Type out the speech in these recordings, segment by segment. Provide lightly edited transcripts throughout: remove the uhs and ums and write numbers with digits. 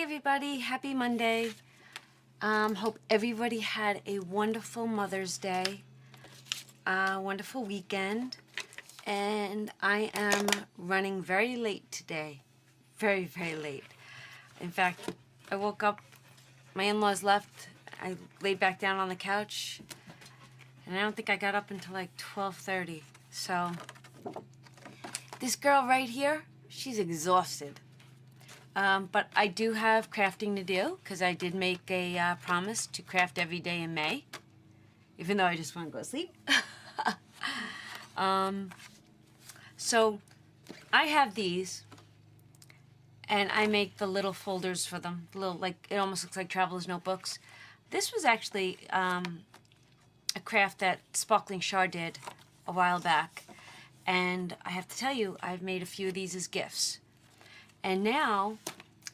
everybody, happy Monday. Hope everybody had a wonderful Mother's Day, wonderful weekend, and I am running very late today, very, very late. In fact, I woke up, my in-laws left, I laid back down on the couch, and I don't think I got up until like 12:30. So, this girl right here, she's exhausted. But I do have crafting to do, because I did make a promise to craft every day in May, even though I just want to go to sleep. So I have these, and I make the little folders for them, little, like, it almost looks like traveler's notebooks. This was actually a craft that Sparkling Char did a while back, and I have to tell you, I've made a few of these as gifts. And now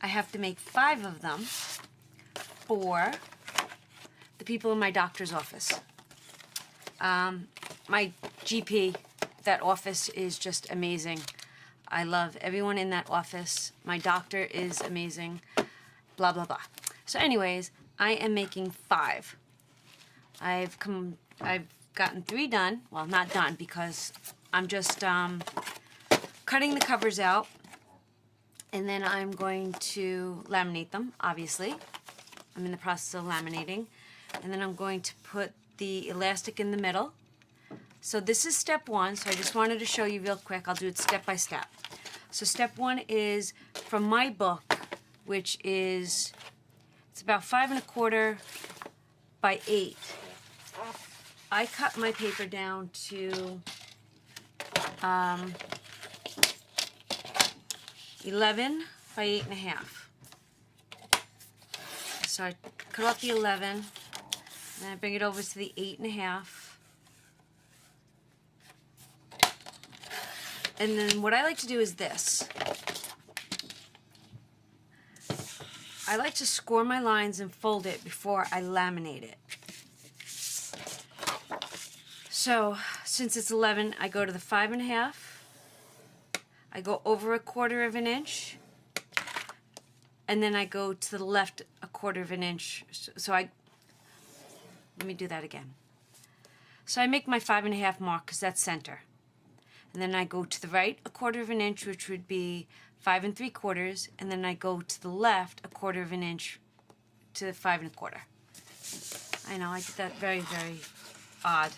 I have to make 5 of them for the people in my doctor's office. My GP, that office is just amazing. I love everyone in that office. My doctor is amazing. Blah, blah, blah. So anyways, I am making 5. I've gotten 3 done. Well, not done because I'm just cutting the covers out. And then I'm going to laminate them, obviously. I'm in the process of laminating. And then I'm going to put the elastic in the middle. So this is step 1, so I just wanted to show you real quick. I'll do it step by step. So step 1 is from my book, which is, it's about 5 1/4 by 8. I cut my paper down to 11 by 8 1/2. So I cut off the 11, and I bring it over to the 8 1/2. And then what I like to do is this. I like to score my lines and fold it before I laminate it. So since it's 11, I go to the 5 1/2. I go over 1/4 of an inch, and then I go to the left 1/4 of an inch. So let me do that again. So I make my 5 1/2 mark because that's center. And then I go to the right 1/4 of an inch, which would be 5 3/4, and then I go to the left 1/4 of an inch to 5 1/4. I know, I did that very, very odd.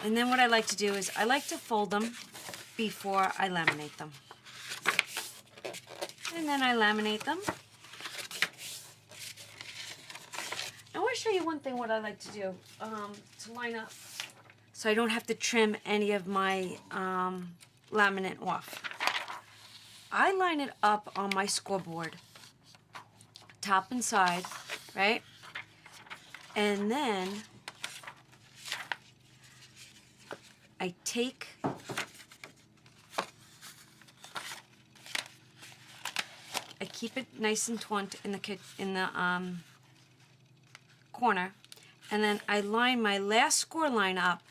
And then what I like to do is I like to fold them before I laminate them. And then I laminate them. I want to show you one thing what I like to do to line up so I don't have to trim any of my laminate off. I line it up on my scoreboard, top and side, right? And then I take keep it nice and taut in the corner, and then I line my last score line up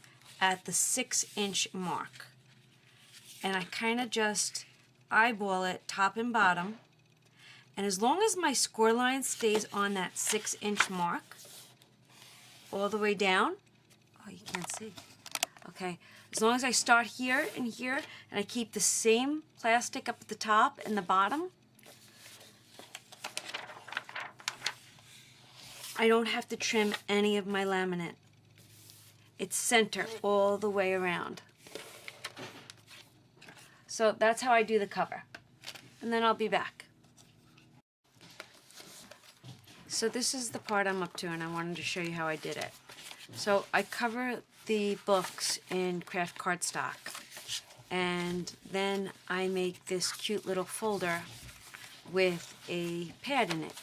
at the 6-inch mark, and I kind of just eyeball it top and bottom, and as long as my score line stays on that 6-inch mark all the way down, oh, you can't see, okay, as long as I start here and here, and I keep the same plastic up at the top and the bottom, I don't have to trim any of my laminate. It's center all the way around. So that's how I do the cover. And then I'll be back. So this is the part I'm up to, and I wanted to show you how I did it. So I cover the books in craft cardstock, and then I make this cute little folder with a pad in it.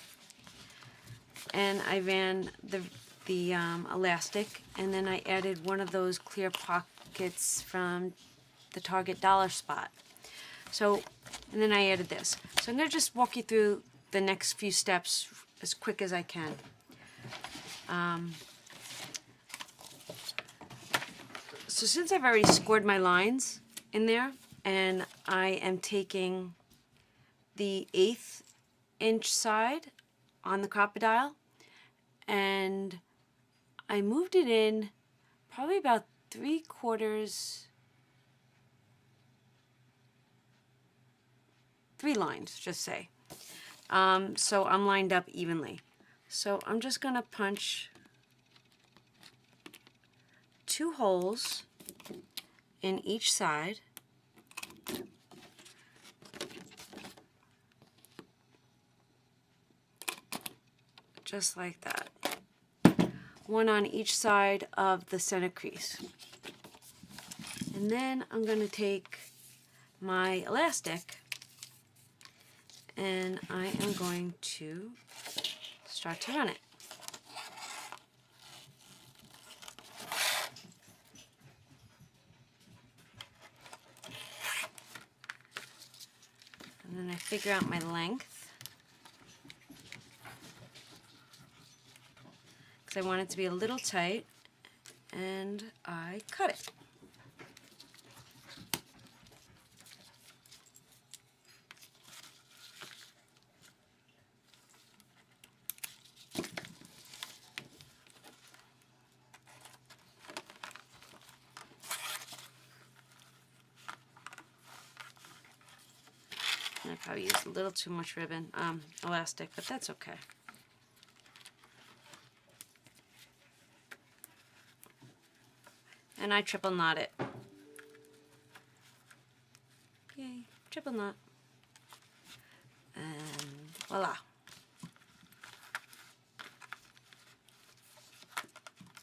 And I ran the elastic, and then I added one of those clear pockets from the Target dollar spot. So, and then I added this. So I'm going to just walk you through the next few steps as quick as I can. So since I've already scored my lines in there, and I am taking the 1/8 inch side on the crocodile, and I moved it in probably about 3 lines, just say. So I'm lined up evenly. So I'm just gonna punch 2 holes in each side. Just like that. One on each side of the center crease. And then I'm going to take my elastic and I am going to start to run it. And then I figure out my length. Because I want it to be a little tight, and I cut it. I probably used a little too much ribbon, elastic, but that's okay. And I triple knot it. Yay, triple knot. And voila.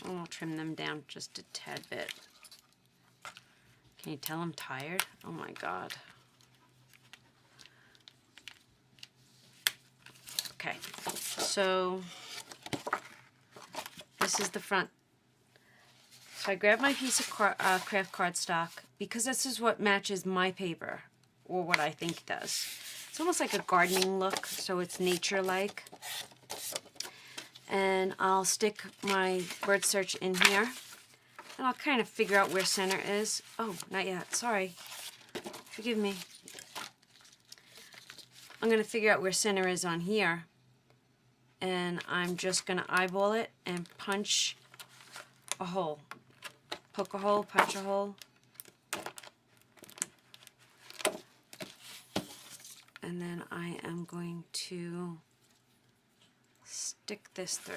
And I'll trim them down just a tad bit. Can you tell I'm tired? Oh my God. Okay, so this is the front. So I grab my piece of craft cardstock because this is what matches my paper, or what I think it does. It's almost like a gardening look, so it's nature-like. And I'll stick my word search in here, and I'll kind of figure out where center is. Oh, not yet, sorry. Forgive me. I'm going to figure out where center is on here, and I'm just going to eyeball it and punch a hole. Poke a hole, punch a hole. And then I am going to stick this through.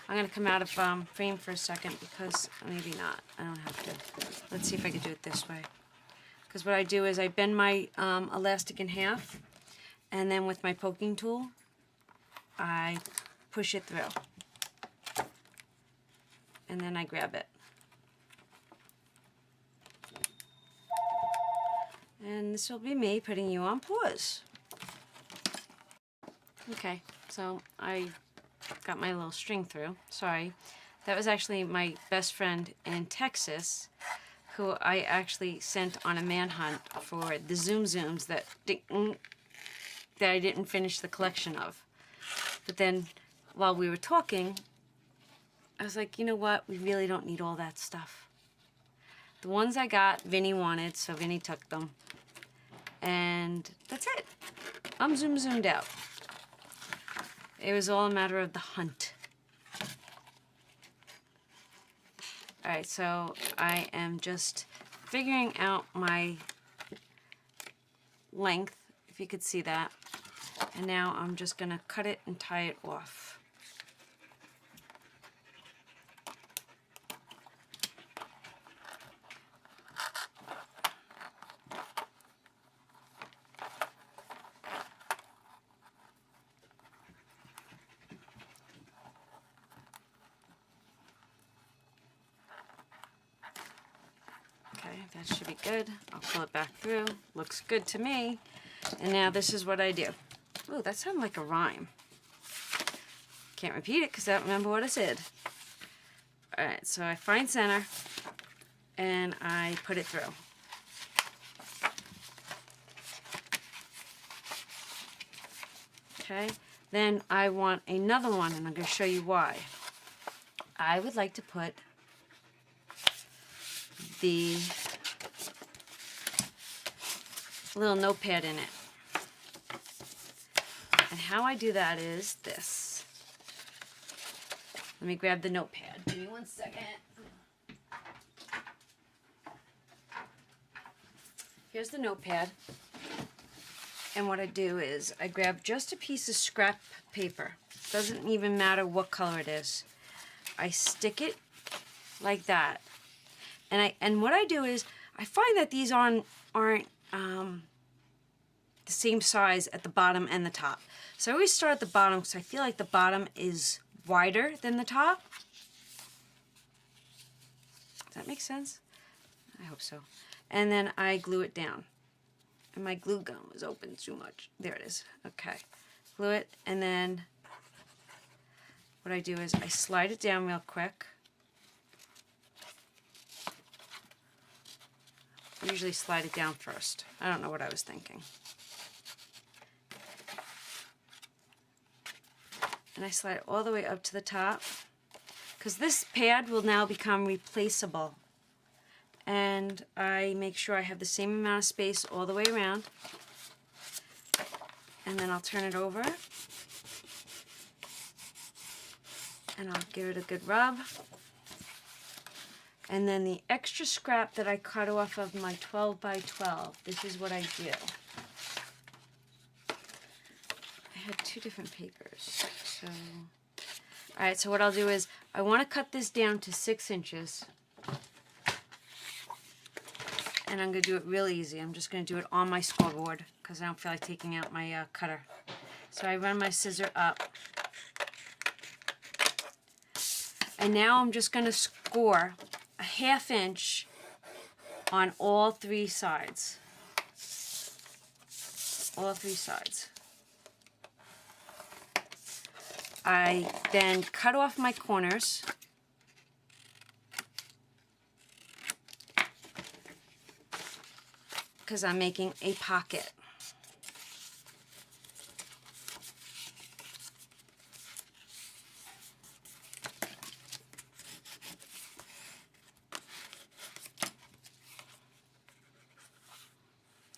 I'm going to come out of frame for a second because maybe not. I don't have to. Let's see if I can do it this way. Because what I do is I bend my elastic in half, and then with my poking tool, I push it through. And then I grab it. And this will be me putting you on pause. Okay, so I got my little string through. Sorry. That was actually my best friend in Texas, who I actually sent on a manhunt for the Zoom Zooms that I didn't finish the collection of. But then, while we were talking, I was like, you know what? We really don't need all that stuff. The ones I got, Vinny wanted, so Vinny took them. And that's it. I'm zoomed out. It was all a matter of the hunt. Alright, so I am just figuring out my length, if you could see that. And now I'm just going to cut it and tie it off. Okay, that should be good. I'll pull it back through. Looks good to me. And now this is what I do. Ooh, that sounded like a rhyme. Can't repeat it because I don't remember what I said. Alright, so I find center and I put it through. Okay, then I want another one, and I'm going to show you why. I would like to put the little notepad in it. And how I do that is this. Let me grab the notepad. Give me 1 second. Here's the notepad. And what I do is I grab just a piece of scrap paper. Doesn't even matter what color it is. I stick it like that. And what I do is I find that these aren't the same size at the bottom and the top. So I always start at the bottom because I feel like the bottom is wider than the top. Does that make sense? I hope so. And then I glue it down. And my glue gun was open too much. There it is. Okay. Glue it, and then what I do is I slide it down real quick. I usually slide it down first. I don't know what I was thinking. And I slide it all the way up to the top, because this pad will now become replaceable. And I make sure I have the same amount of space all the way around. And then I'll turn it over. And I'll give it a good rub. And then the extra scrap that I cut off of my 12 by 12, this is what I do. I had 2 different papers. So, alright, so what I'll do is I want to cut this down to 6 inches. And I'm going to do it real easy. I'm just going to do it on my scoreboard because I don't feel like taking out my cutter. So I run my scissor up. And now I'm just going to score a 1/2 inch on all 3 sides. All 3 sides. I then cut off my corners. Because I'm making a pocket.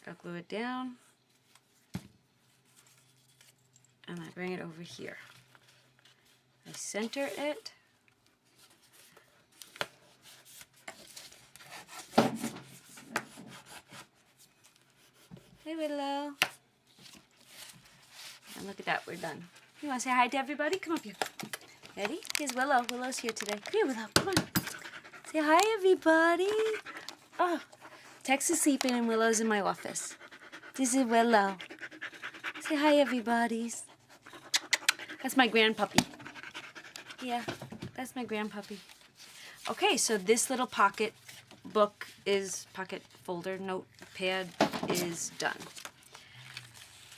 I'll glue it down. And I bring it over here. I center it. Hey, Willow. And look at that, we're done. You want to say hi to everybody? Come up here. Ready? Here's Willow. Willow's here today. Come here, Willow. Come on. Say hi, everybody. Oh, Tex is sleeping and Willow's in my office. This is Willow. Say hi, everybody. That's my grandpuppy. Yeah, that's my grandpuppy. Okay, so this little pocket folder, notepad is done.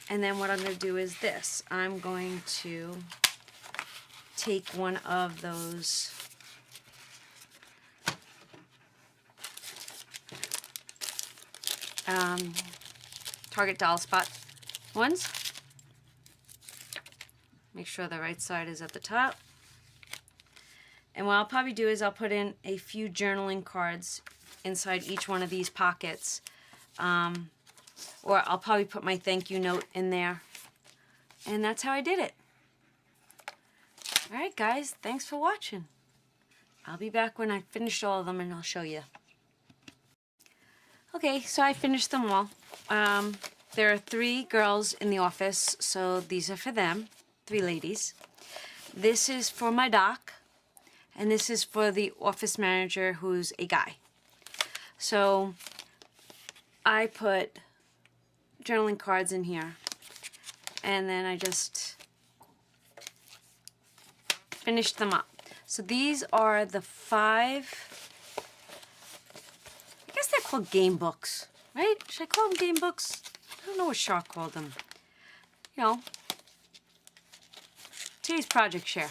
And then what I'm going to do is this. I'm going to take one of those Target Doll Spot ones. Make sure the right side is at the top. And what I'll probably do is I'll put in a few journaling cards inside each one of these pockets. Or I'll probably put my thank you note in there. And that's how I did it. Alright guys, thanks for watching. I'll be back when I finish all of them and I'll show you. Okay, so I finished them all. There are 3 girls in the office, so these are for them. 3 ladies. This is for my doc. And this is for the office manager who's a guy. So I put journaling cards in here. And then I just finished them up. So these are the 5, I guess they're called game books, right? Should I call them game books? I don't know what Shark called them. You know, today's project share.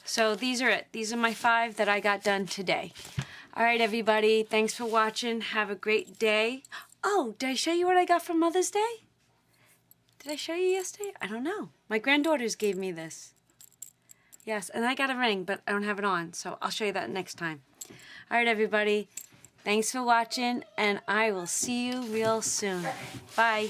So these are it. These are my 5 that I got done today. Alright everybody, thanks for watching. Have a great day. Oh, did I show you what I got for Mother's Day? Did I show you yesterday? I don't know. My granddaughters gave me this. Yes, and I got a ring, but I don't have it on, so I'll show you that next time. Alright everybody, thanks for watching, and I will see you real soon. Bye.